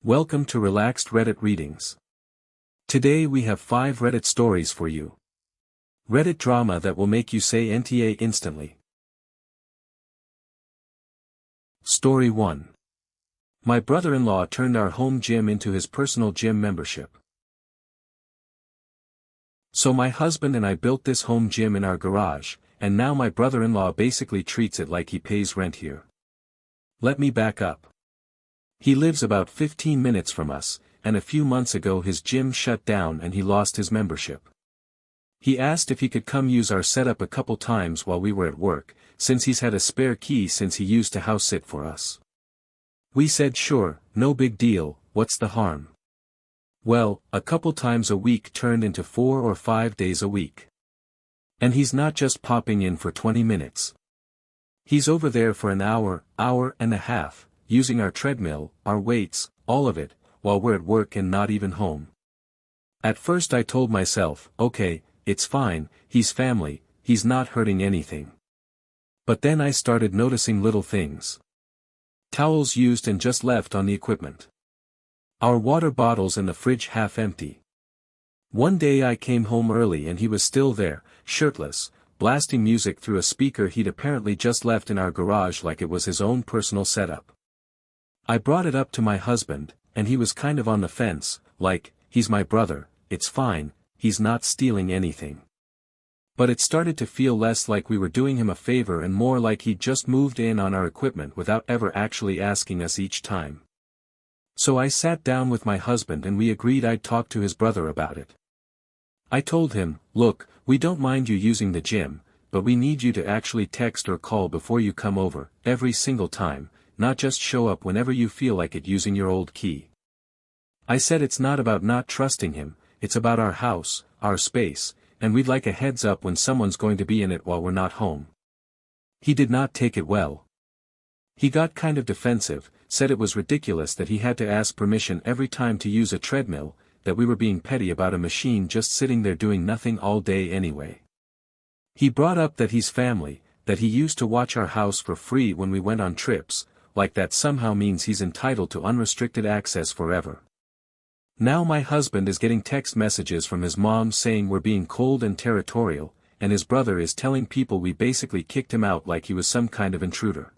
Welcome to Relaxed Reddit Readings. Today we have 5 Reddit stories for you. Reddit drama that will make you say NTA instantly. Story 1. My brother-in-law turned our home gym into his personal gym membership. So my husband and I built this home gym in our garage, and now my brother-in-law basically treats it like he pays rent here. Let me back up. He lives about 15 minutes from us, and a few months ago his gym shut down and he lost his membership. He asked if he could come use our setup a couple times while we were at work, since he's had a spare key since he used to house sit for us. We said sure, no big deal, what's the harm? Well, a couple times a week turned into 4 or 5 days a week. And he's not just popping in for 20 minutes. He's over there for an hour and a half, using our treadmill, our weights, all of it, while we're at work and not even home. At first I told myself, okay, it's fine, he's family, he's not hurting anything. But then I started noticing little things. Towels used and just left on the equipment. Our water bottles in the fridge half empty. One day I came home early and he was still there, shirtless, blasting music through a speaker he'd apparently just left in our garage like it was his own personal setup. I brought it up to my husband, and he was kind of on the fence, like, he's my brother, it's fine, he's not stealing anything. But it started to feel less like we were doing him a favor and more like he'd just moved in on our equipment without ever actually asking us each time. So I sat down with my husband and we agreed I'd talk to his brother about it. I told him, look, we don't mind you using the gym, but we need you to actually text or call before you come over, every single time, not just show up whenever you feel like it using your old key. I said it's not about not trusting him, it's about our house, our space, and we'd like a heads up when someone's going to be in it while we're not home. He did not take it well. He got kind of defensive, said it was ridiculous that he had to ask permission every time to use a treadmill, that we were being petty about a machine just sitting there doing nothing all day anyway. He brought up that he's family, that he used to watch our house for free when we went on trips, like that somehow means he's entitled to unrestricted access forever. Now my husband is getting text messages from his mom saying we're being cold and territorial, and his brother is telling people we basically kicked him out like he was some kind of intruder.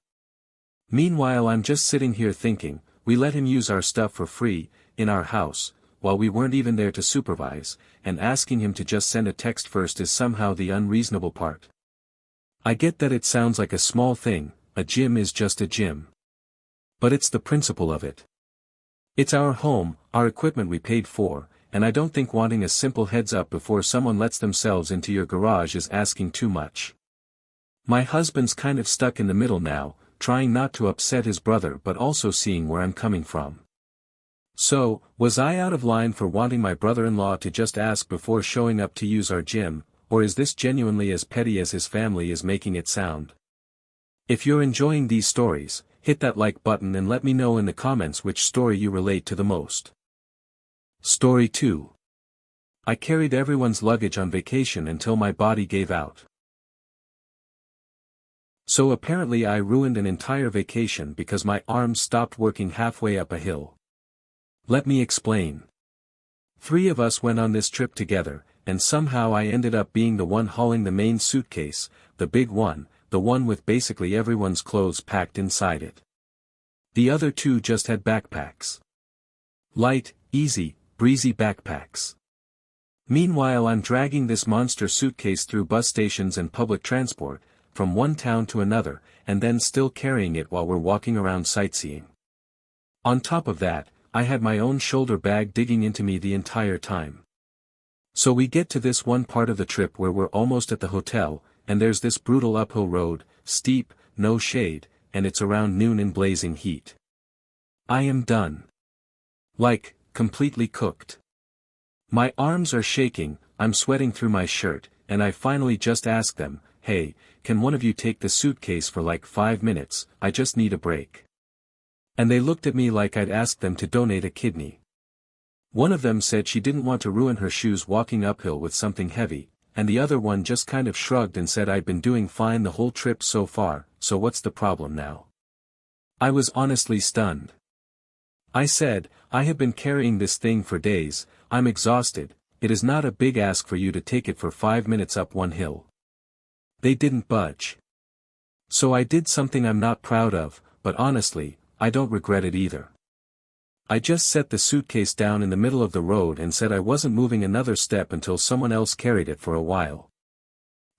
Meanwhile I'm just sitting here thinking, we let him use our stuff for free, in our house, while we weren't even there to supervise, and asking him to just send a text first is somehow the unreasonable part. I get that it sounds like a small thing, a gym is just a gym. But it's the principle of it. It's our home, our equipment we paid for, and I don't think wanting a simple heads up before someone lets themselves into your garage is asking too much. My husband's kind of stuck in the middle now, trying not to upset his brother but also seeing where I'm coming from. So, was I out of line for wanting my brother-in-law to just ask before showing up to use our gym, or is this genuinely as petty as his family is making it sound? If you're enjoying these stories, hit that like button and let me know in the comments which story you relate to the most. Story 2. I carried everyone's luggage on vacation until my body gave out. So apparently I ruined an entire vacation because my arms stopped working halfway up a hill. Let me explain. 3 of us went on this trip together, and somehow I ended up being the one hauling the main suitcase, the big one, the one with basically everyone's clothes packed inside it. The other 2 just had backpacks. Light, easy, breezy backpacks. Meanwhile I'm dragging this monster suitcase through bus stations and public transport, from one town to another, and then still carrying it while we're walking around sightseeing. On top of that, I had my own shoulder bag digging into me the entire time. So we get to this one part of the trip where we're almost at the hotel, and there's this brutal uphill road, steep, no shade, and it's around noon in blazing heat. I am done. Like, completely cooked. My arms are shaking, I'm sweating through my shirt, and I finally just ask them, hey, can one of you take the suitcase for like 5 minutes, I just need a break. And they looked at me like I'd asked them to donate a kidney. One of them said she didn't want to ruin her shoes walking uphill with something heavy, and the other one just kind of shrugged and said I'd been doing fine the whole trip so far, so what's the problem now? I was honestly stunned. I said, I have been carrying this thing for days, I'm exhausted, it is not a big ask for you to take it for 5 minutes up one hill. They didn't budge. So I did something I'm not proud of, but honestly, I don't regret it either. I just set the suitcase down in the middle of the road and said I wasn't moving another step until someone else carried it for a while.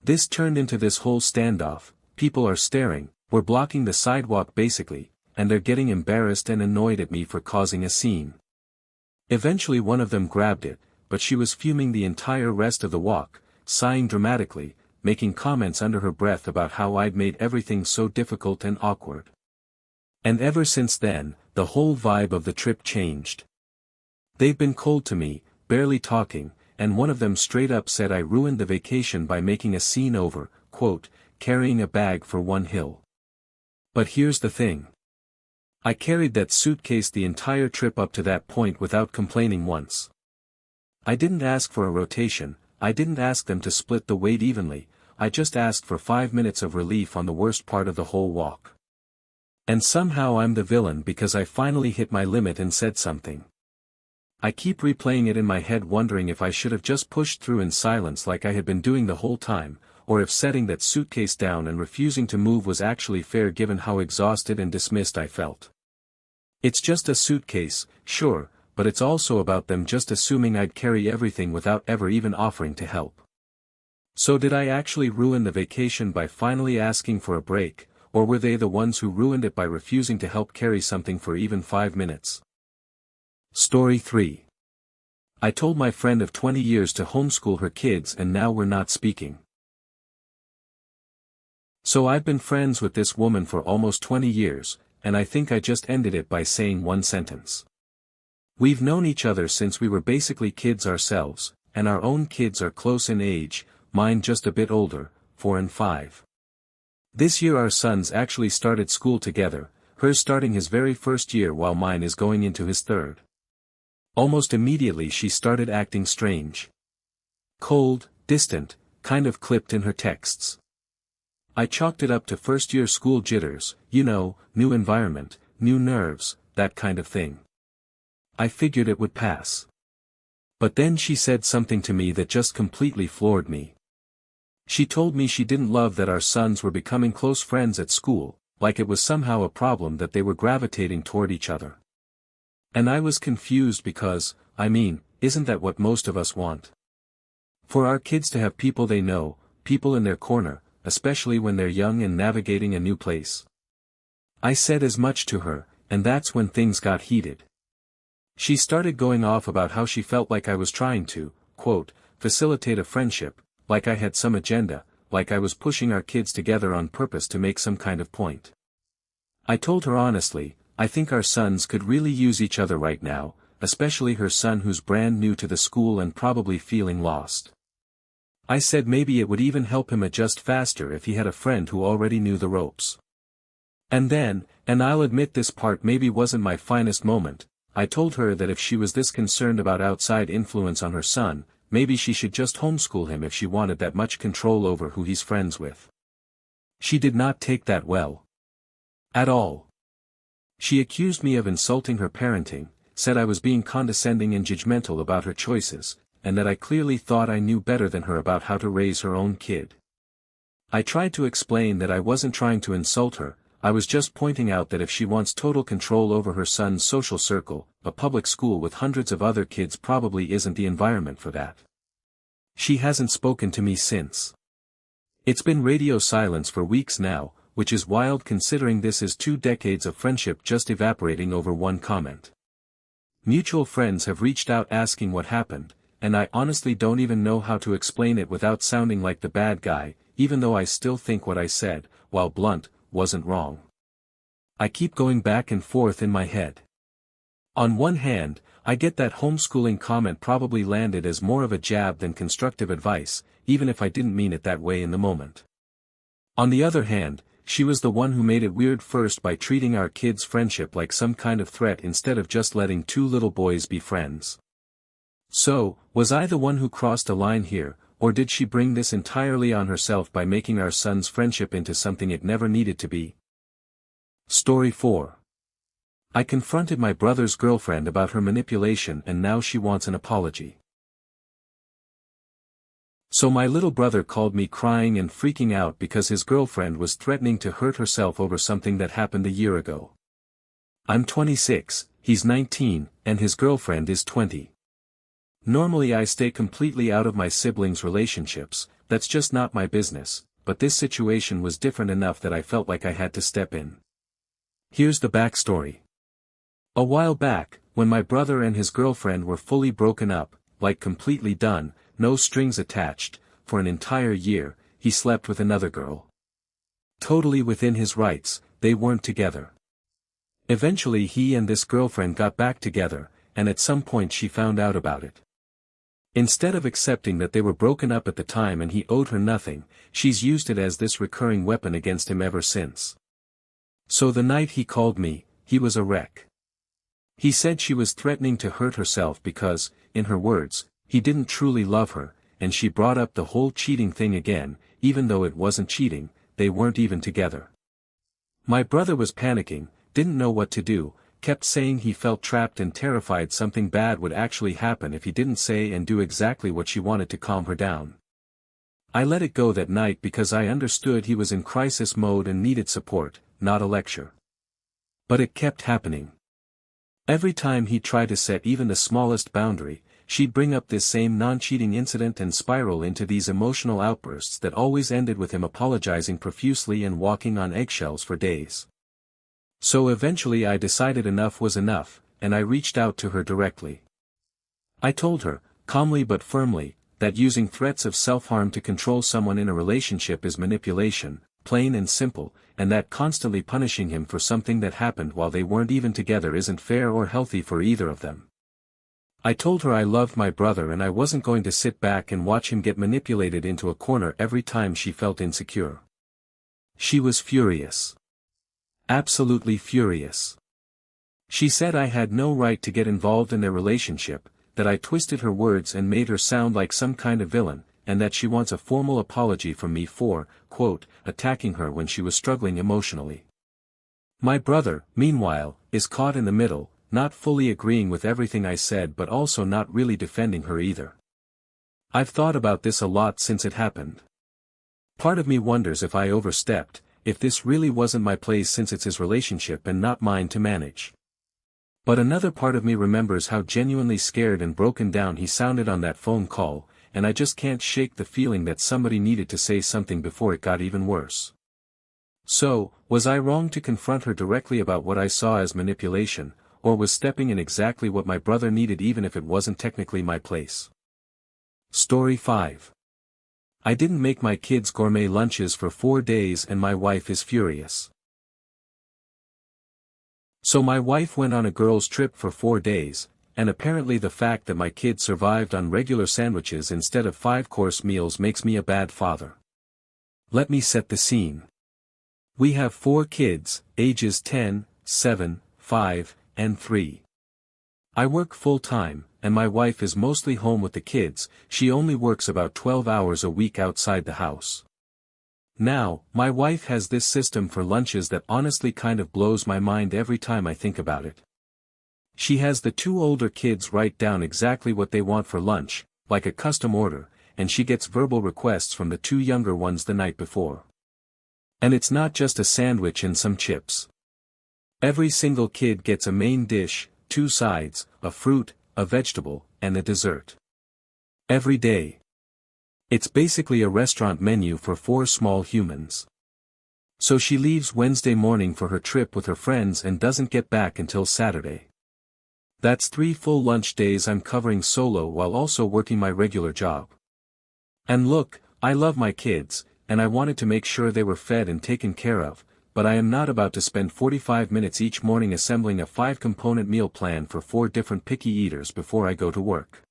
This turned into this whole standoff, people are staring, we're blocking the sidewalk basically, and they're getting embarrassed and annoyed at me for causing a scene. Eventually one of them grabbed it, but she was fuming the entire rest of the walk, sighing dramatically, making comments under her breath about how I'd made everything so difficult and awkward. And ever since then, the whole vibe of the trip changed. They've been cold to me, barely talking, and one of them straight up said I ruined the vacation by making a scene over, quote, carrying a bag for one hill. But here's the thing. I carried that suitcase the entire trip up to that point without complaining once. I didn't ask for a rotation, I didn't ask them to split the weight evenly, I just asked for 5 minutes of relief on the worst part of the whole walk. And somehow I'm the villain because I finally hit my limit and said something. I keep replaying it in my head wondering if I should have just pushed through in silence like I had been doing the whole time, or if setting that suitcase down and refusing to move was actually fair given how exhausted and dismissed I felt. It's just a suitcase, sure, but it's also about them just assuming I'd carry everything without ever even offering to help. So did I actually ruin the vacation by finally asking for a break, or were they the ones who ruined it by refusing to help carry something for even 5 minutes? Story 3. I told my friend of 20 years to homeschool her kids and now we're not speaking. So I've been friends with this woman for almost 20 years, and I think I just ended it by saying one sentence. We've known each other since we were basically kids ourselves, and our own kids are close in age, mine just a bit older, 4 and 5. This year our sons actually started school together, hers starting his very first year while mine is going into his third. Almost immediately she started acting strange. Cold, distant, kind of clipped in her texts. I chalked it up to first-year school jitters, you know, new environment, new nerves, that kind of thing. I figured it would pass. But then she said something to me that just completely floored me. She told me she didn't love that our sons were becoming close friends at school, like it was somehow a problem that they were gravitating toward each other. And I was confused because, isn't that what most of us want? For our kids to have people they know, people in their corner, especially when they're young and navigating a new place. I said as much to her, and that's when things got heated. She started going off about how she felt like I was trying to, quote, facilitate a friendship, like I had some agenda, like I was pushing our kids together on purpose to make some kind of point. I told her honestly, I think our sons could really use each other right now, especially her son who's brand new to the school and probably feeling lost. I said maybe it would even help him adjust faster if he had a friend who already knew the ropes. And then, and I'll admit this part maybe wasn't my finest moment, I told her that if she was this concerned about outside influence on her son, maybe she should just homeschool him if she wanted that much control over who he's friends with. She did not take that well. At all. She accused me of insulting her parenting, said I was being condescending and judgmental about her choices, and that I clearly thought I knew better than her about how to raise her own kid. I tried to explain that I wasn't trying to insult her, I was just pointing out that if she wants total control over her son's social circle, a public school with hundreds of other kids probably isn't the environment for that. She hasn't spoken to me since. It's been radio silence for weeks now, which is wild considering this is 2 decades of friendship just evaporating over one comment. Mutual friends have reached out asking what happened, and I honestly don't even know how to explain it without sounding like the bad guy, even though I still think what I said, while blunt, wasn't wrong. I keep going back and forth in my head. On one hand, I get that homeschooling comment probably landed as more of a jab than constructive advice, even if I didn't mean it that way in the moment. On the other hand, she was the one who made it weird first by treating our kids' friendship like some kind of threat instead of just letting 2 little boys be friends. So, was I the one who crossed a line here, or did she bring this entirely on herself by making our son's friendship into something it never needed to be? Story 4. I confronted my brother's girlfriend about her manipulation and now she wants an apology. So my little brother called me crying and freaking out because his girlfriend was threatening to hurt herself over something that happened a year ago. I'm 26, he's 19, and his girlfriend is 20. Normally I stay completely out of my siblings' relationships, that's just not my business, but this situation was different enough that I felt like I had to step in. Here's the backstory. A while back, when my brother and his girlfriend were fully broken up, like completely done, no strings attached, for an entire year, he slept with another girl. Totally within his rights, they weren't together. Eventually he and this girlfriend got back together, and at some point she found out about it. Instead of accepting that they were broken up at the time and he owed her nothing, she's used it as this recurring weapon against him ever since. So the night he called me, he was a wreck. He said she was threatening to hurt herself because, in her words, he didn't truly love her, and she brought up the whole cheating thing again, even though it wasn't cheating, they weren't even together. My brother was panicking, didn't know what to do, kept saying he felt trapped and terrified something bad would actually happen if he didn't say and do exactly what she wanted to calm her down. I let it go that night because I understood he was in crisis mode and needed support, not a lecture. But it kept happening. Every time he tried to set even the smallest boundary, she'd bring up this same non-cheating incident and spiral into these emotional outbursts that always ended with him apologizing profusely and walking on eggshells for days. So eventually I decided enough was enough, and I reached out to her directly. I told her, calmly but firmly, that using threats of self-harm to control someone in a relationship is manipulation, plain and simple, and that constantly punishing him for something that happened while they weren't even together isn't fair or healthy for either of them. I told her I loved my brother and I wasn't going to sit back and watch him get manipulated into a corner every time she felt insecure. She was furious. Absolutely furious. She said I had no right to get involved in their relationship, that I twisted her words and made her sound like some kind of villain, and that she wants a formal apology from me for, quote, attacking her when she was struggling emotionally. My brother, meanwhile, is caught in the middle, not fully agreeing with everything I said but also not really defending her either. I've thought about this a lot since it happened. Part of me wonders if I overstepped, if this really wasn't my place since it's his relationship and not mine to manage. But another part of me remembers how genuinely scared and broken down he sounded on that phone call, and I just can't shake the feeling that somebody needed to say something before it got even worse. So, was I wrong to confront her directly about what I saw as manipulation, or was stepping in exactly what my brother needed even if it wasn't technically my place? Story 5. I didn't make my kids gourmet lunches for 4 days and my wife is furious. So my wife went on a girls' trip for 4 days, and apparently the fact that my kids survived on regular sandwiches instead of 5-course meals makes me a bad father. Let me set the scene. We have 4 kids, ages 10, 7, 5, and 3. I work full-time, and my wife is mostly home with the kids. She only works about 12 hours a week outside the house. Now, my wife has this system for lunches that honestly kind of blows my mind every time I think about it. She has the 2 older kids write down exactly what they want for lunch, like a custom order, and she gets verbal requests from the 2 younger ones the night before. And it's not just a sandwich and some chips. Every single kid gets a main dish, 2 sides, a fruit, a vegetable, and a dessert. Every day. It's basically a restaurant menu for 4 small humans. So she leaves Wednesday morning for her trip with her friends and doesn't get back until Saturday. That's 3 full lunch days I'm covering solo while also working my regular job. And look, I love my kids, and I wanted to make sure they were fed and taken care of, but I am not about to spend 45 minutes each morning assembling a 5-component meal plan for 4 different picky eaters before I go to work.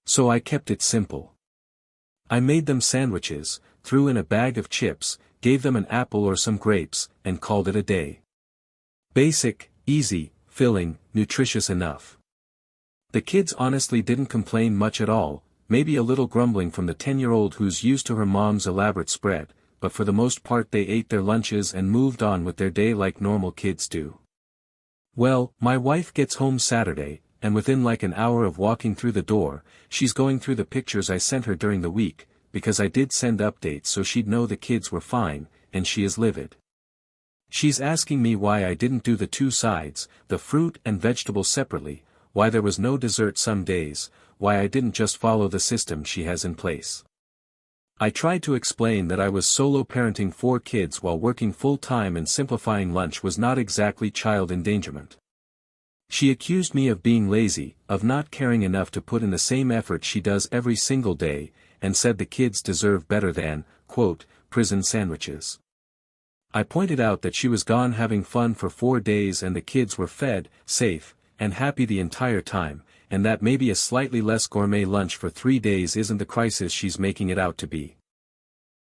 So I kept it simple. I made them sandwiches, threw in a bag of chips, gave them an apple or some grapes, and called it a day. Basic, easy, filling, nutritious enough. The kids honestly didn't complain much at all, maybe a little grumbling from the 10-year-old who's used to her mom's elaborate spread, but for the most part they ate their lunches and moved on with their day like normal kids do. Well, my wife gets home Saturday, and within like an hour of walking through the door, she's going through the pictures I sent her during the week, because I did send updates so she'd know the kids were fine, and she is livid. She's asking me why I didn't do the two sides, the fruit and vegetables separately, why there was no dessert some days, why I didn't just follow the system she has in place. I tried to explain that I was solo parenting 4 kids while working full-time and simplifying lunch was not exactly child endangerment. She accused me of being lazy, of not caring enough to put in the same effort she does every single day, and said the kids deserve better than, quote, prison sandwiches. I pointed out that she was gone having fun for 4 days and the kids were fed, safe, and happy the entire time, and that maybe a slightly less gourmet lunch for 3 days isn't the crisis she's making it out to be.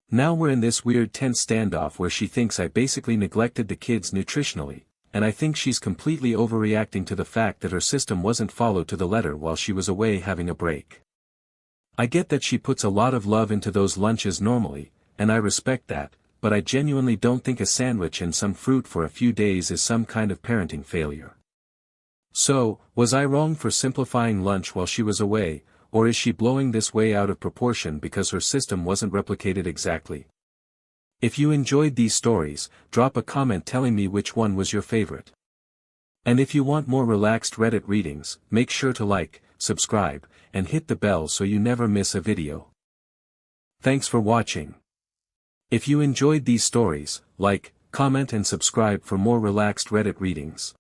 Now we're in this weird tense standoff where she thinks I basically neglected the kids nutritionally, and I think she's completely overreacting to the fact that her system wasn't followed to the letter while she was away having a break. I get that she puts a lot of love into those lunches normally, and I respect that, but I genuinely don't think a sandwich and some fruit for a few days is some kind of parenting failure. So, was I wrong for simplifying lunch while she was away, or is she blowing this way out of proportion because her system wasn't replicated exactly? If you enjoyed these stories, drop a comment telling me which one was your favorite. And if you want more relaxed Reddit readings, make sure to like, subscribe, and hit the bell so you never miss a video. Thanks for watching. If you enjoyed these stories, like, comment and subscribe for more relaxed Reddit readings.